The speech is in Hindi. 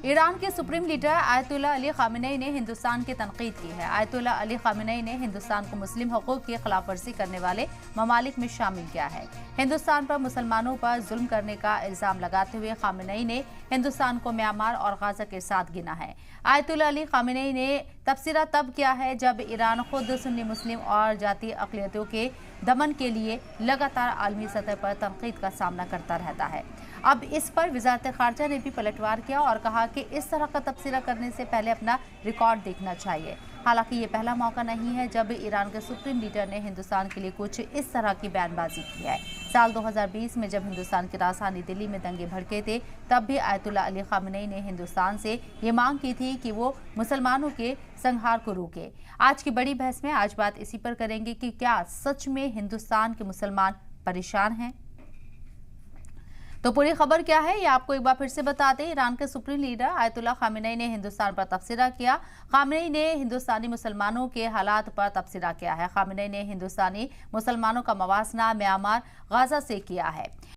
ईरान के supreme leader Ayatollah Ali Khamenei ने हिंदुस्तान की तनकीद की है। आयतुल्लाह अली खामेनी ने हिंदुस्तान को मुस्लिम हकूक की खिलाफ वर्जी करने वाले ममालिक में शामिल किया है। हिंदुस्तान पर मुसलमानों पर जुल्म करने का इल्जाम लगाते हुए खामेनी ने हिंदुस्तान को म्यांमार और गाजा के साथ गिना है। आयतुल्लाह अली खामेनी ने तबसरा तब किया है जब ईरान खुद सुन्नी मुस्लिम और जातीय अक़लियतों के दमन के लिए लगातार आलमी सतह पर तनकीद का सामना करता रहता है। अब इस पर वज़ारत ख़ारजा ने भी पलटवार किया और कहा कि इस तरह का तबसरा करने से पहले अपना रिकॉर्ड देखना चाहिए। हालांकि ये पहला मौका नहीं है जब ईरान के सुप्रीम लीडर ने हिंदुस्तान के लिए कुछ इस तरह की बयानबाजी की है। साल 2020 में जब हिंदुस्तान की राजधानी दिल्ली में दंगे भड़के थे, तब भी आयतुल्लाह अली खामेनी ने हिंदुस्तान से ये मांग की थी कि वो मुसलमानों के संहार को रोके। आज की बड़ी बहस में आज बात इसी पर करेंगे कि क्या सच में हिंदुस्तान के मुसलमान परेशान हैं। तो पूरी खबर क्या है ये आपको एक बार फिर से बता दें। ईरान के सुप्रीम लीडर आयतुल्लाह खामेनी ने हिंदुस्तान पर तबसरा किया। खामेनी ने हिंदुस्तानी मुसलमानों के हालात पर तबसरा किया है। खामेनी ने हिंदुस्तानी मुसलमानों का मवासना म्यांमार गाजा से किया है।